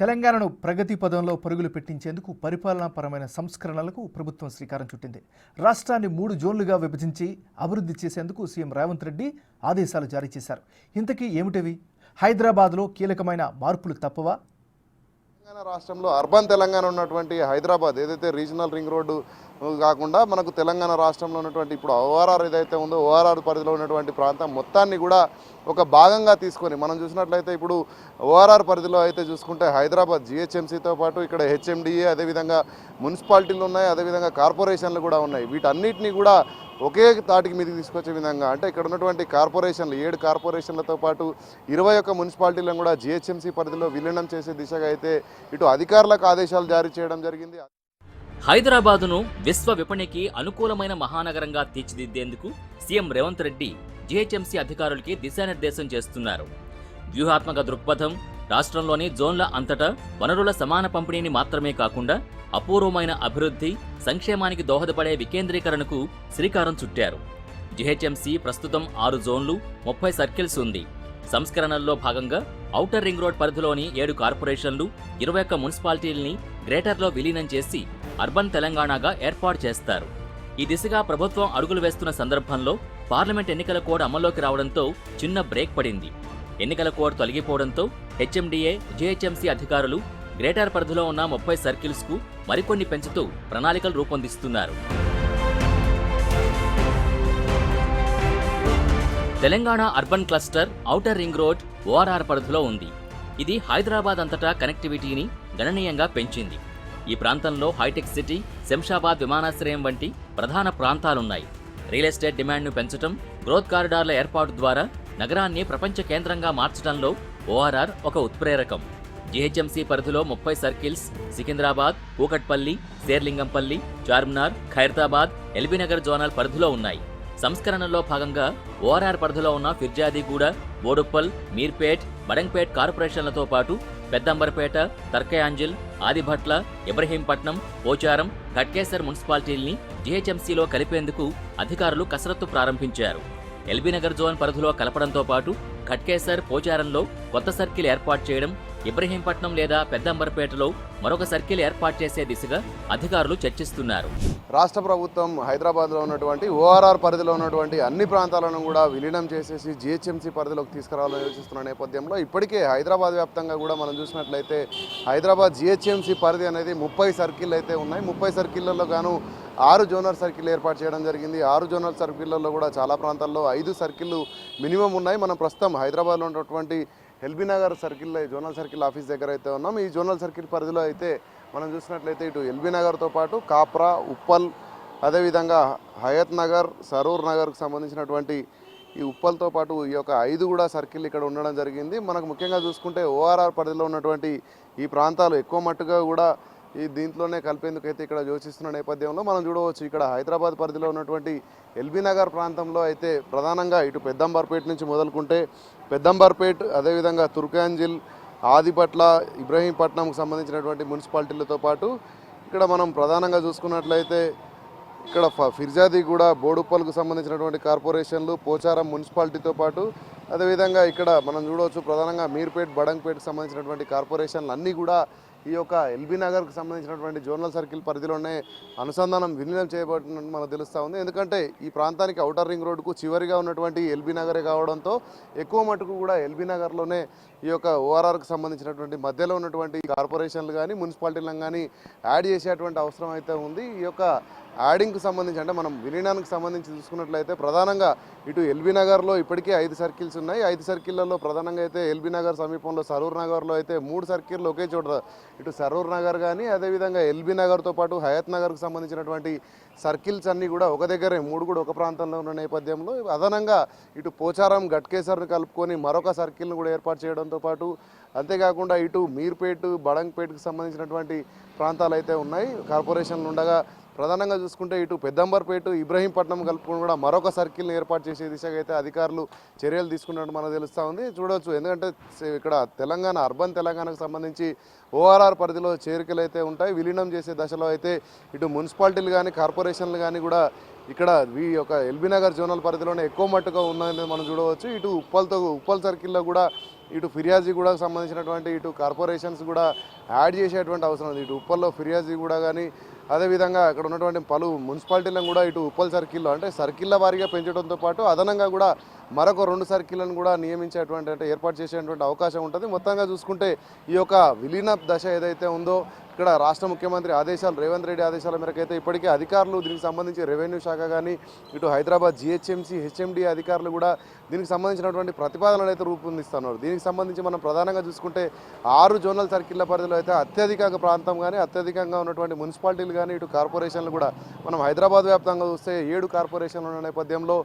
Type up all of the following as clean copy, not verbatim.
తెలంగాణను ప్రగతి పదంలో పరుగులు పెట్టించేందుకు పరిపాలనాపరమైన సంస్కరణలకు ప్రభుత్వం శ్రీకారం చుట్టింది. రాష్ట్రాన్ని 3 జోన్లుగా విభజించి అభివృద్ధి చేసేందుకు సీఎం రేవంత్ రెడ్డి ఆదేశాలు జారీ చేశారు. ఇంతకీ ఏమిటవి? హైదరాబాద్లో కీలకమైన మార్పులు తప్పవా? తెలంగాణ రాష్ట్రంలో అర్బన్ తెలంగాణ ఉన్నటువంటి హైదరాబాద్ ఏదైతే రీజనల్ రింగ్ రోడ్డు కాకుండా మనకు తెలంగాణ రాష్ట్రంలో ఉన్నటువంటి ఇప్పుడు ఓఆర్ఆర్ ఏదైతే ఉందో ఓఆర్ఆర్ పరిధిలో ఉన్నటువంటి ప్రాంతం మొత్తాన్ని కూడా ఒక భాగంగా తీసుకొని మనం చూసినట్లయితే ఇప్పుడు ఓఆర్ఆర్ పరిధిలో అయితే చూసుకుంటే హైదరాబాద్ జిహెచ్ఎంసీతో పాటు ఇక్కడ హెచ్ఎండిఏ అదేవిధంగా మున్సిపాలిటీలు ఉన్నాయి, అదేవిధంగా కార్పొరేషన్లు కూడా ఉన్నాయి. వీటన్నిటినీ కూడా ఒకే తాటికి మీదకి తీసుకొచ్చే విధంగా అంటే ఇక్కడ ఉన్నటువంటి కార్పొరేషన్లు 7 కార్పొరేషన్లతో పాటు 21 మున్సిపాలిటీలను కూడా జిహెచ్ఎంసీ పరిధిలో విలీనం చేసే దిశగా అయితే ఇటు అధికారులకు ఆదేశాలు జారీ చేయడం జరిగింది. హైదరాబాదును విశ్వ విపణికి అనుకూలమైన మహానగరంగా తీర్చిదిద్దేందుకు సీఎం రేవంత్ రెడ్డి జిహెచ్ఎంసీ అధికారులకి దిశానిర్దేశం చేస్తున్నారు. వ్యూహాత్మక దృక్పథం, రాష్ట్రంలోని జోన్ల అంతటా వనరుల సమాన పంపిణీని మాత్రమే కాకుండా అపూర్వమైన అభివృద్ధి, సంక్షేమానికి దోహదపడే వికేంద్రీకరణకు శ్రీకారం చుట్టారు. జిహెచ్ఎంసీ ప్రస్తుతం 6 జోన్లు, 30 సర్కిల్స్ ఉంది. సంస్కరణల్లో భాగంగా ఔటర్ రింగ్ రోడ్ పరిధిలోని 7 కార్పొరేషన్లు, 21 మున్సిపాలిటీల్ని గ్రేటర్లో విలీనం చేసి అర్బన్ తెలంగాణగా ఏర్పాటు చేస్తారు. ఈ దిశగా ప్రభుత్వం అడుగులు వేస్తున్న సందర్భంలో పార్లమెంట్ ఎన్నికల కోడ్ అమల్లోకి రావడంతో చిన్న బ్రేక్ పడింది. ఎన్నికల కోడ్ తొలగిపోవడంతో హెచ్ఎండిఏ, జిహెచ్ఎంసీ అధికారులు గ్రేటర్ పరిధిలో ఉన్న 30 సర్కిల్స్కు మరికొన్ని పెంచుతూ ప్రణాళికలు రూపొందిస్తున్నారు. Telangana urban cluster outer ring road ORR పరిధిలో ఉంది. ఇది హైదరాబాద్ అంతటా కనెక్టివిటీని గణనీయంగా పెంచింది. ఈ ప్రాంతంలో హైటెక్ సిటీ, శంషాబాద్ విమానాశ్రయం వంటి ప్రధాన ప్రాంతాలున్నాయి. రియల్ ఎస్టేట్ డిమాండ్ను పెంచడం, గ్రోత్ కారిడార్ల ఏర్పాటు ద్వారా నగరాన్ని ప్రపంచ కేంద్రంగా మార్చడంలో ఓఆర్ఆర్ ఒక ఉత్ప్రేరకం. జిహెచ్ఎంసీ పరిధిలో 30 సర్కిల్స్ సికింద్రాబాద్, కూకట్పల్లి, శేర్లింగంపల్లి, చార్మినార్, ఖైరతాబాద్, ఎల్బీనగర్ జోనల్ పరిధిలో ఉన్నాయి. సంస్కరణలో భాగంగా ఓఆర్ఆర్ పరిధిలో ఉన్న ఫిర్జాదిగూడ, బోడుప్పల్, మీర్పేట్, బడంగ్పేట్ కార్పొరేషన్లతో పాటు పెద్దంబర్పేట, తర్కయాంజిల్, ఆదిభట్ల, ఇబ్రహీంపట్నం, పోచారం, ఘట్కేసర్ మున్సిపాలిటీల్ని జిహెచ్ఎంసీలో కలిపేందుకు అధికారులు కసరత్తు ప్రారంభించారు. ఎల్బీనగర్ జోన్ పరిధిలో కలపడంతో పాటు ఘట్కేసర్, పోచారంలో కొత్త సర్కిల్ ఏర్పాటు చేయడం, ఇబ్రహీంపట్నం లేదా పెద్దంబర్పేటలో మరొక సర్కిల్ ఏర్పాటు చేసే దిశగా అధికారులు చర్చిస్తున్నారు. రాష్ట్ర ప్రభుత్వం హైదరాబాద్లో ఉన్నటువంటి ఓఆర్ఆర్ పరిధిలో ఉన్నటువంటి అన్ని ప్రాంతాలను కూడా విలీనం చేసేసి జిహెచ్ఎంసీ పరిధిలోకి తీసుకురావాలని యోచిస్తున్న నేపథ్యంలో ఇప్పటికే హైదరాబాద్ వ్యాప్తంగా కూడా మనం చూసినట్లయితే హైదరాబాద్ జిహెచ్ఎంసీ పరిధి అనేది 30 సర్కిల్ అయితే ఉన్నాయి. 30 సర్కిళ్లలో గాను 6 జోనల్ సర్కిల్ ఏర్పాటు చేయడం జరిగింది. 6 జోనల్ సర్కిళ్లలో కూడా చాలా ప్రాంతాల్లో 5 సర్కిళ్ళు మినిమం ఉన్నాయి. మనం ప్రస్తుతం హైదరాబాద్లో ఉన్నటువంటి LB Nagar circle zonal circle office దగ్గర అయితే ఉన్నాం. ఈ జోనల్ సర్కిల్ పరిధిలో అయితే మనం చూసినట్లయితే ఇటు ఎల్బీనగర్తో పాటు కాప్రా, ఉప్పల్, అదేవిధంగా హయత్ నగర్, సరూర్ నగర్కు సంబంధించినటువంటి ఈ ఉప్పల్తో పాటు ఈ యొక్క 5 కూడా సర్కిల్ ఇక్కడ ఉండడం జరిగింది. మనకు ముఖ్యంగా చూసుకుంటే ఓఆర్ఆర్ పరిధిలో ఉన్నటువంటి ఈ ప్రాంతాలు ఎక్కువ మట్టుగా కూడా ఈ దీంట్లోనే కలిపేందుకు అయితే ఇక్కడ యోచిస్తున్న నేపథ్యంలో మనం చూడవచ్చు. ఇక్కడ హైదరాబాద్ పరిధిలో ఉన్నటువంటి ఎల్బీనగర్ ప్రాంతంలో అయితే ప్రధానంగా ఇటు పెద్దంబర్పేట నుంచి మొదలుకుంటే పెద్దంబర్పేట్, అదేవిధంగా తుర్కాంజిల్, ఆదిపట్ల, ఇబ్రహీంపట్నంకు సంబంధించినటువంటి మున్సిపాలిటీలతో పాటు ఇక్కడ మనం ప్రధానంగా చూసుకున్నట్లయితే ఇక్కడ ఫిర్జాదిగూడ, బోడుప్పల్కు సంబంధించినటువంటి కార్పొరేషన్లు, పోచారం మున్సిపాలిటీతో పాటు అదేవిధంగా ఇక్కడ మనం చూడవచ్చు ప్రధానంగా మీర్పేట్, బడంగ్పేట్కి సంబంధించినటువంటి కార్పొరేషన్లు అన్నీ కూడా ఈ యొక్క ఎల్బీనగర్కు సంబంధించినటువంటి జోనల్ సర్కిల్ పరిధిలోనే అనుసంధానం విలీనం చేయబడినట్టు మనకు తెలుస్తూ ఉంది. ఎందుకంటే ఈ ప్రాంతానికి ఔటర్ రింగ్ రోడ్డుకు చివరిగా ఉన్నటువంటి ఎల్బీనగరే కావడంతో ఎక్కువ మటుకు కూడా ఎల్బీనగర్లోనే ఈ యొక్క ఓఆర్ఆర్కు సంబంధించినటువంటి మధ్యలో ఉన్నటువంటి కార్పొరేషన్లు కానీ మున్సిపాలిటీలను కానీ యాడ్ చేసేటువంటి అవసరం అయితే ఉంది. ఈ యొక్క యాడింగ్కి సంబంధించి అంటే మనం విలీనానికి సంబంధించి చూసుకున్నట్లయితే ప్రధానంగా ఇటు ఎల్బీనగర్లో ఇప్పటికే 5 సర్కిల్స్ ఉన్నాయి. 5 సర్కిళ్లలో ప్రధానంగా అయితే ఎల్బీనగర్ సమీపంలో సరూర్ నగర్లో అయితే 3 సర్కిళ్ళు ఒకే చోట ఇటు సరూర్ నగర్ కానీ అదేవిధంగా ఎల్బీనగర్తో పాటు హయత్ నగర్కు సంబంధించినటువంటి సర్కిల్స్ అన్నీ కూడా ఒక దగ్గరే 3 కూడా ఒక ప్రాంతంలో ఉన్న నేపథ్యంలో అదనంగా ఇటు పోచారం, ఘట్కేసర్ను కలుపుకొని మరొక సర్కిల్ను కూడా ఏర్పాటు చేయడంతో పాటు అంతేకాకుండా ఇటు మీర్పేట్, బడంగ్పేట్కి సంబంధించినటువంటి ప్రాంతాలు అయితే ఉన్నాయి. కార్పొరేషన్లు ఉండగా ప్రధానంగా చూసుకుంటే ఇటు పెద్దంబర్పేట, ఇబ్రహీంపట్నం కలుపుకొని కూడా మరొక సర్కిల్ని ఏర్పాటు చేసే దిశగా అయితే అధికారులు చర్యలు తీసుకున్నట్టు మనకు తెలుస్తూ ఉంది. చూడవచ్చు ఎందుకంటే ఇక్కడ తెలంగాణ అర్బన్ తెలంగాణకు సంబంధించి ఓఆర్ఆర్ పరిధిలో చేరికలు అయితే ఉంటాయి. విలీనం చేసే దశలో అయితే ఇటు మున్సిపాలిటీలు కానీ కార్పొరేషన్లు కానీ కూడా ఇక్కడ ఈ యొక్క ఎల్బీనగర్ జోనల్ పరిధిలోనే ఎక్కువ మట్టుగా ఉన్నదని మనం చూడవచ్చు. ఇటు ఉప్పల్ సర్కిల్లో కూడా ఇటు ఫిర్యాజీగూడకు సంబంధించినటువంటి ఇటు కార్పొరేషన్స్ కూడా యాడ్ చేసేటువంటి అవసరం ఉంది. ఇటు ఉప్పల్లో ఫిర్యాజీగూడ కానీ అదేవిధంగా అక్కడ ఉన్నటువంటి పలు మున్సిపాలిటీలను కూడా ఇటు ఉప్పల్ సర్కిల్లో అంటే సర్కిళ్ళ వారీగా పెంచడంతో పాటు అదనంగా కూడా మరొక 2 సర్కిళ్లను కూడా నియమించేటువంటి అంటే ఏర్పాటు చేసేటువంటి అవకాశం ఉంటుంది. మొత్తంగా చూసుకుంటే ఈ యొక్క విలీన దశ ఏదైతే ఉందో ఇక్కడ రాష్ట్ర ముఖ్యమంత్రి ఆదేశాలు రేవంత్ రెడ్డి ఆదేశాల మేరకు అయితే ఇప్పటికే అధికారులు దీనికి సంబంధించి రెవెన్యూ శాఖ కానీ ఇటు హైదరాబాద్ జిహెచ్ఎంసీ హెచ్ఎండి అధికారులు కూడా దీనికి సంబంధించినటువంటి ప్రతిపాదనలు అయితే రూపొందిస్తున్నారు. దీనికి సంబంధించి మనం ప్రధానంగా చూసుకుంటే 6 జోనల్ సర్కిళ్ల పరిధిలో అయితే అత్యధిక ప్రాంతం కానీ అత్యధికంగా ఉన్నటువంటి మున్సిపాలిటీలు కానీ ఇటు కార్పొరేషన్లు కూడా మనం హైదరాబాద్ వ్యాప్తంగా చూస్తే 7 కార్పొరేషన్లు ఉన్న నేపథ్యంలో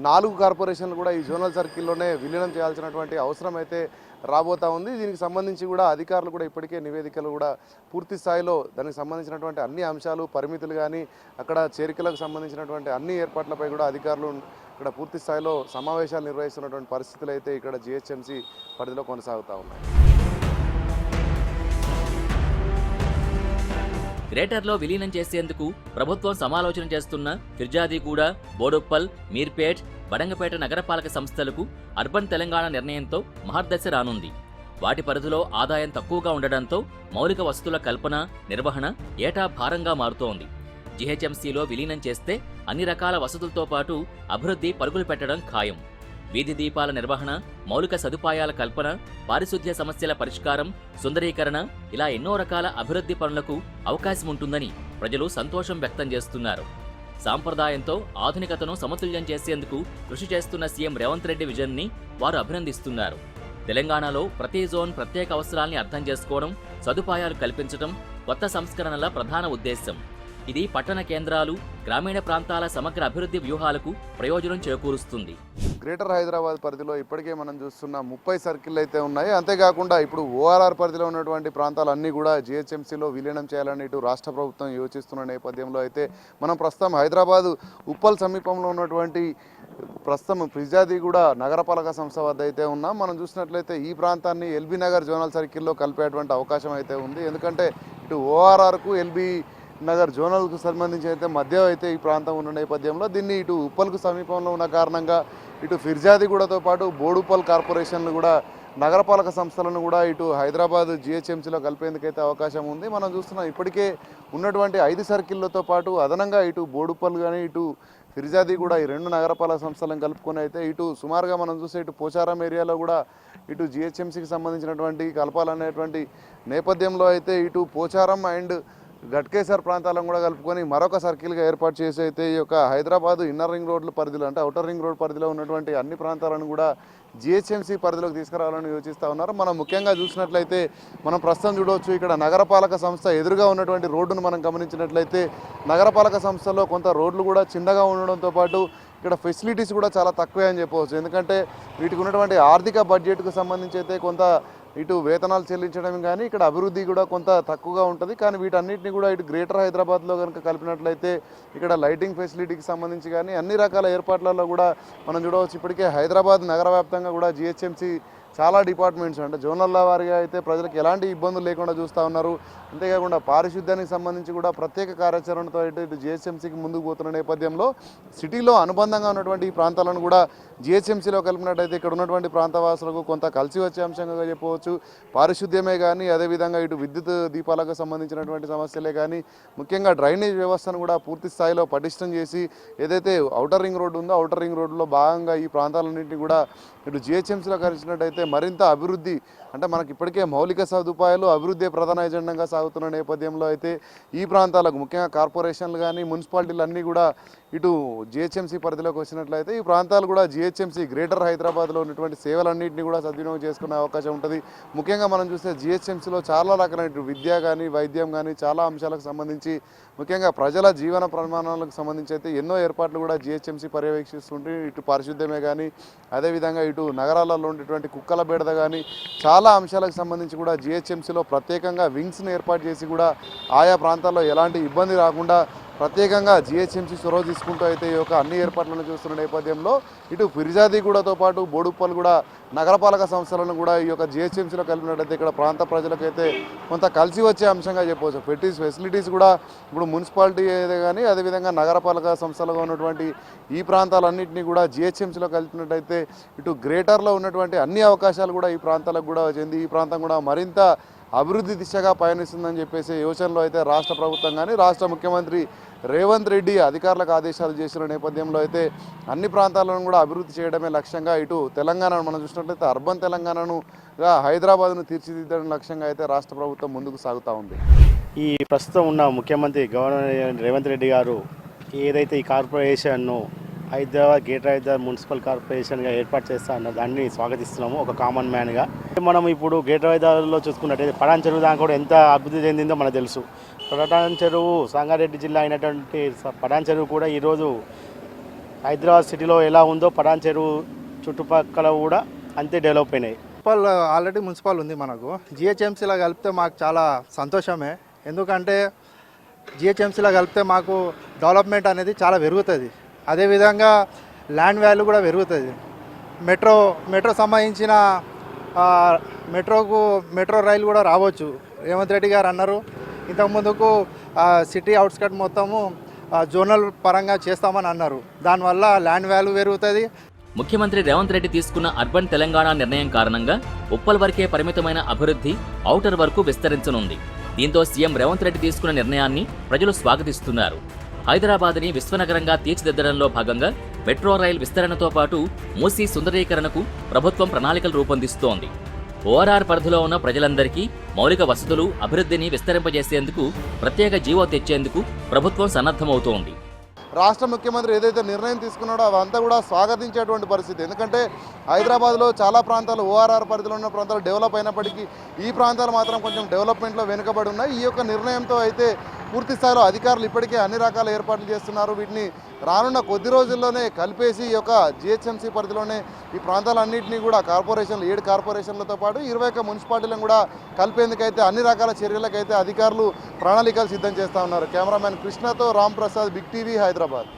4 కార్పొరేషన్లు కూడా ఈ జోనల్ సర్కిల్లోనే విలీనం చేయాల్సినటువంటి అవసరం అయితే రాబోతా ఉంది. దీనికి సంబంధించి కూడా అధికారులు కూడా ఇప్పటికే నివేదికలు కూడా పూర్తి స్థాయిలో దానికి సంబంధించినటువంటి అన్ని అంశాలు పరిమితులు కానీ అక్కడ చేరికలకు సంబంధించినటువంటి అన్ని ఏర్పాట్లపై కూడా అధికారులు ఇక్కడ పూర్తి స్థాయిలో సమావేశాలు నిర్వహిస్తున్నటువంటి పరిస్థితులు అయితే ఇక్కడ జిహెచ్ఎంసీ పరిధిలో కొనసాగుతూ ఉన్నాయి. గ్రేటర్లో విలీనం చేసేందుకు ప్రభుత్వం సమాలోచన చేస్తున్న ఫిర్యాదిగూడ, బోడుప్పల్, మీర్పేట్, బడంగపేట నగరపాలక సంస్థలకు అర్బన్ తెలంగాణ నిర్ణయంతో మహర్దశ రానుంది. వాటి పరిధిలో ఆదాయం తక్కువగా ఉండడంతో మౌలిక వసతుల కల్పన, నిర్వహణ ఏటా భారంగా మారుతోంది. జీహెచ్ఎంసీలో విలీనం చేస్తే అన్ని రకాల వసతులతో పాటు అభివృద్ధి పరుగులు పెట్టడం ఖాయం. వీధి దీపాల నిర్వహణ, మౌలిక సదుపాయాల కల్పన, పారిశుద్ధ్య సమస్యల పరిష్కారం, సుందరీకరణ ఇలా ఎన్నో రకాల అభివృద్ధి పనులకు అవకాశం ఉంటుందని ప్రజలు సంతోషం వ్యక్తం చేస్తున్నారు. సాంప్రదాయంతో ఆధునికతను సమతుల్యం చేసేందుకు కృషి చేస్తున్న సీఎం రేవంత్ రెడ్డి విజన్ని వారు అభినందిస్తున్నారు. తెలంగాణలో ప్రతి జోన్ ప్రత్యేక అవసరాల్ని అర్థం చేసుకోవడం, సదుపాయాలు కల్పించడం కొత్త సంస్కరణల ప్రధాన ఉద్దేశం. ఇది పట్టణ కేంద్రాలు, గ్రామీణ ప్రాంతాల సమగ్ర అభివృద్ధి వ్యూహాలకు ప్రయోజనం చేకూరుస్తుంది. గ్రేటర్ హైదరాబాద్ పరిధిలో ఇప్పటికే మనం చూస్తున్న 30 సర్కిళ్ళు అయితే ఉన్నాయి. అంతేకాకుండా ఇప్పుడు ఓఆర్ఆర్ పరిధిలో ఉన్నటువంటి ప్రాంతాలన్నీ కూడా జిహెచ్ఎంసీలో విలీనం చేయాలని ఇటు రాష్ట్ర ప్రభుత్వం యోచిస్తున్న నేపథ్యంలో అయితే మనం ప్రస్తుతం హైదరాబాద్ ఉప్పల్ సమీపంలో ఉన్నటువంటి ప్రస్తుతం ఫిర్యాదిగూడ నగరపాలక సంస్థ వద్ద అయితే ఉన్నాం. మనం చూసినట్లయితే ఈ ప్రాంతాన్ని ఎల్బీ నగర్ జోనల్ సర్కిల్లో కలిపేటువంటి అవకాశం అయితే ఉంది. ఎందుకంటే ఇటు ఓఆర్ఆర్కు ఎల్బీ నగర్ జోనల్కు సంబంధించి అయితే మధ్య అయితే ఈ ప్రాంతం ఉన్న నేపథ్యంలో దీన్ని ఇటు ఉప్పల్కు సమీపంలో ఉన్న కారణంగా ఇటు ఫిర్యాదిగూడతో పాటు బోడుప్పల్ కార్పొరేషన్లు కూడా నగరపాలక సంస్థలను కూడా ఇటు హైదరాబాద్ జిహెచ్ఎంసీలో కలిపేందుకైతే అవకాశం ఉంది. మనం చూస్తున్నాం ఇప్పటికే ఉన్నటువంటి 5 సర్కిళ్లతో పాటు అదనంగా ఇటు బోడుప్పల్ కానీ ఇటు ఫిర్యాదిగూడ ఈ 2 నగరపాలక సంస్థలను కలుపుకొని అయితే ఇటు సుమారుగా మనం చూస్తే ఇటు పోచారం ఏరియాలో కూడా ఇటు జిహెచ్ఎంసీకి సంబంధించినటువంటి కలపాలనేటువంటి నేపథ్యంలో అయితే ఇటు పోచారం అండ్ గట్కేసర్ ప్రాంతాలను కూడా కలుపుకొని మరొక సర్కిల్గా ఏర్పాటు చేసి అయితే ఈ యొక్క హైదరాబాద్ ఇన్నర్ రింగ్ రోడ్ల పరిధిలో అంటే అవుటర్ రింగ్ రోడ్ పరిధిలో ఉన్నటువంటి అన్ని ప్రాంతాలను కూడా జిహెచ్ఎంసీ పరిధిలోకి తీసుకురావాలని యోచిస్తూ ఉన్నారు. మనం ముఖ్యంగా చూసినట్లయితే మనం ప్రస్తుతం చూడవచ్చు ఇక్కడ నగరపాలక సంస్థ ఎదురుగా ఉన్నటువంటి రోడ్డును మనం గమనించినట్లయితే నగరపాలక సంస్థలో కొంత రోడ్లు కూడా చిన్నగా ఉండడంతో పాటు ఇక్కడ ఫెసిలిటీస్ కూడా చాలా తక్కువే అని చెప్పవచ్చు. ఎందుకంటే వీటికి ఉన్నటువంటి ఆర్థిక బడ్జెట్కు సంబంధించి అయితే కొంత ఇటు వేతనాలు చెల్లించడం కానీ ఇక్కడ అభివృద్ధి కూడా కొంత తక్కువగా ఉంటుంది. కానీ వీటన్నిటిని కూడా ఇటు గ్రేటర్ హైదరాబాద్లో కనుక కలిపినట్లయితే ఇక్కడ లైటింగ్ ఫెసిలిటీకి సంబంధించి కానీ అన్ని రకాల ఏర్పాట్లలో కూడా మనం చూడవచ్చు. ఇప్పటికే హైదరాబాద్ నగర వ్యాప్తంగా కూడా జిహెచ్ఎంసీ చాలా డిపార్ట్మెంట్స్ అంటే జోనల్ల వారిగా అయితే ప్రజలకు ఎలాంటి ఇబ్బందులు లేకుండా చూస్తూ ఉన్నారు. అంతేకాకుండా పారిశుద్ధ్యానికి సంబంధించి కూడా ప్రత్యేక కార్యాచరణతో ఇటు జిహెచ్ఎంసీకి ముందుకు పోతున్న నేపథ్యంలో సిటీలో అనుబంధంగా ఉన్నటువంటి ఈ ప్రాంతాలను కూడా జిహెచ్ఎంసీలో కలిపినట్టయితే ఇక్కడ ఉన్నటువంటి ప్రాంతవాసులకు కొంత కలిసి వచ్చే అంశంగా చెప్పవచ్చు. పారిశుద్ధ్యమే కానీ అదేవిధంగా ఇటు విద్యుత్ దీపాలకు సంబంధించినటువంటి సమస్యలే కానీ ముఖ్యంగా డ్రైనేజ్ వ్యవస్థను కూడా పూర్తి స్థాయిలో పటిష్టం చేసి ఏదైతే అవుటర్ రింగ్ రోడ్డు ఉందో అవుటర్ రింగ్ రోడ్డులో భాగంగా ఈ ప్రాంతాలన్నింటినీ కూడా ఇటు జిహెచ్ఎంసీలో కలిసినట్టయితే మరింత అభివృద్ధి అంటే మనకి ఇప్పటికే మౌలిక సదుపాయాలు అభివృద్ధి ప్రధాన ఎజెండాగా సాగుతున్న నేపథ్యంలో అయితే ఈ ప్రాంతాలకు ముఖ్యంగా కార్పొరేషన్లు కానీ మున్సిపాలిటీలు అన్నీ కూడా ఇటు జిహెచ్ఎంసీ పరిధిలోకి వచ్చినట్లయితే ఈ ప్రాంతాలు కూడా జిహెచ్ఎంసీ గ్రేటర్ హైదరాబాద్లో ఉన్నటువంటి సేవలన్నింటినీ కూడా సద్వినియోగం చేసుకునే అవకాశం ఉంటుంది. ముఖ్యంగా మనం చూస్తే జిహెచ్ఎంసీలో చాలా రకాలైన విద్య కానీ వైద్యం కానీ చాలా అంశాలకు సంబంధించి ముఖ్యంగా ప్రజల జీవన ప్రమాణాలకు సంబంధించి అయితే ఎన్నో ఏర్పాట్లు కూడా జిహెచ్ఎంసీ పర్యవేక్షిస్తుంటే ఇటు పారిశుద్ధ్యమే కానీ అదేవిధంగా ఇటు నగరాలలో ఉండేటువంటి కుక్కల బెడద కానీ చాలా అంశాలకు సంబంధించి కూడా జిహెచ్ఎంసీలో ప్రత్యేకంగా వింగ్స్ని ఏర్పాటు చేసి కూడా ఆయా ప్రాంతాల్లో ఎలాంటి ఇబ్బంది రాకుండా ప్రత్యేకంగా జిహెచ్ఎంసీ చొరవ తీసుకుంటూ అయితే ఈ యొక్క అన్ని ఏర్పాట్లను చూస్తున్న నేపథ్యంలో ఇటు ఫిర్జాదిగూడతో పాటు బోడుప్పల్ కూడా నగరపాలక సంస్థలను కూడా ఈ యొక్క జిహెచ్ఎంసీలో కలిపినట్టయితే ఇక్కడ ప్రాంత ప్రజలకైతే కొంత కలిసి వచ్చే అంశంగా చెప్పవచ్చు. ఫెసిలిటీస్ కూడా ఇప్పుడు మున్సిపాలిటీ ఏదే కానీ అదేవిధంగా నగరపాలక సంస్థలుగా ఉన్నటువంటి ఈ ప్రాంతాలన్నింటినీ కూడా జిహెచ్ఎంసీలో కలిపినట్టయితే ఇటు గ్రేటర్లో ఉన్నటువంటి అన్ని అవకాశాలు కూడా ఈ ప్రాంతాలకు కూడా చెంది ఈ ప్రాంతం కూడా మరింత అభివృద్ధి దిశగా పయనిస్తుందని చెప్పేసి యోచనలో అయితే రాష్ట్ర ప్రభుత్వం కానీ రాష్ట్ర ముఖ్యమంత్రి రేవంత్ రెడ్డి అధికారులకు ఆదేశాలు చేసిన నేపథ్యంలో అయితే అన్ని ప్రాంతాలను కూడా అభివృద్ధి చేయడమే లక్ష్యంగా ఇటు తెలంగాణను మనం చూసినట్లయితే అర్బన్ తెలంగాణను హైదరాబాద్ను తీర్చిదిద్దడం లక్ష్యంగా అయితే రాష్ట్ర ప్రభుత్వం ముందుకు సాగుతూ ఉంది. ఈ ప్రస్తుతం ఉన్న ముఖ్యమంత్రి గవర్నర్ రేవంత్ రెడ్డి గారు ఏదైతే ఈ కార్పొరేషన్ను గ్రేటర్ హైదరాబాద్ మున్సిపల్ కార్పొరేషన్గా ఏర్పాటు చేస్తా అన్న దాన్ని స్వాగతిస్తున్నాము ఒక కామన్ మ్యాన్గా. మనం ఇప్పుడు గ్రేటర్ హైదరాబాద్లో చూసుకున్నట్టయితే పటాన్ చెరువు దాకా కూడా ఎంత అభివృద్ధి చెందిందో మనకు తెలుసు. పటాన్ చెరువు సంగారెడ్డి జిల్లా అయినటువంటి పటాన్ చెరువు కూడా ఈరోజు హైదరాబాద్ సిటీలో ఎలా ఉందో పటాన్ చెరువు చుట్టుపక్కల కూడా అంతే డెవలప్ అయినాయి. ఆల్రెడీ మున్సిపల్ ఉంది మనకు. జిహెచ్ఎంసీలో కలిపితే మాకు చాలా సంతోషమే. ఎందుకంటే జిహెచ్ఎంసీలో కలిపితే మాకు డెవలప్మెంట్ అనేది చాలా పెరుగుతుంది. అదేవిధంగా ల్యాండ్ వాల్యూ కూడా పెరుగుతుంది. మెట్రో సంబంధించిన మెట్రో రైలు కూడా రావచ్చు. రేవంత్ రెడ్డి గారు అన్నారు ఇంతకుముందుకు సిటీ అవుట్స్కట్ మొత్తము జోనల్ పరంగా చేస్తామని అన్నారు. దానివల్ల ల్యాండ్ వాల్యూ పెరుగుతుంది. ముఖ్యమంత్రి రేవంత్ రెడ్డి తీసుకున్న అర్బన్ తెలంగాణ నిర్ణయం కారణంగా ఉప్పల్ వరకే పరిమితమైన అభివృద్ధి ఔటర్ వరకు విస్తరించనుంది. దీంతో సీఎం రేవంత్ రెడ్డి తీసుకున్న నిర్ణయాన్ని ప్రజలు స్వాగతిస్తున్నారు. హైదరాబాద్ని విశ్వనగరంగా తీర్చిదిద్దడంలో భాగంగా మెట్రో రైల్ విస్తరణతో పాటు మూసీ సుందరీకరణకు ప్రభుత్వం ప్రణాళికలు రూపొందిస్తోంది. ఓఆర్ఆర్ పరిధిలో ఉన్న ప్రజలందరికీ మౌలిక వసతులు, అభివృద్ధిని విస్తరింపజేసేందుకు ప్రత్యేక జీవో తెచ్చేందుకు ప్రభుత్వం సన్నద్ధమవుతోంది. రాష్ట్ర ముఖ్యమంత్రి ఏదైతే నిర్ణయం తీసుకున్నాడో అవంతా కూడా స్వాగతించేటువంటి పరిస్థితి. ఎందుకంటే హైదరాబాద్లో చాలా ప్రాంతాలు ఓఆర్ఆర్ పరిధిలో ఉన్న ప్రాంతాలు డెవలప్ అయినప్పటికీ ఈ ప్రాంతాలు మాత్రం కొంచెం డెవలప్మెంట్లో వెనుకబడి ఉన్నాయి. ఈ యొక్క నిర్ణయంతో అయితే పూర్తి స్థాయిలో అధికారులు ఇప్పటికే అన్ని రకాల ఏర్పాట్లు చేస్తున్నారు. వీటిని రానున్న కొద్ది రోజుల్లోనే కలిపేసి ఈ యొక్క జిహెచ్ఎంసీ పరిధిలోనే ఈ ప్రాంతాలన్నింటినీ కూడా 7 కార్పొరేషన్లతో పాటు 21 మున్సిపాలిటీలను కూడా కలిపేందుకైతే అన్ని రకాల చర్యలకైతే అధికారులు ప్రణాళికలు సిద్ధం చేస్తూ ఉన్నారు. కెమెరామ్యాన్ కృష్ణతో రామ్ ప్రసాద్, బిగ్ టీవీ, హైదరాబాద్.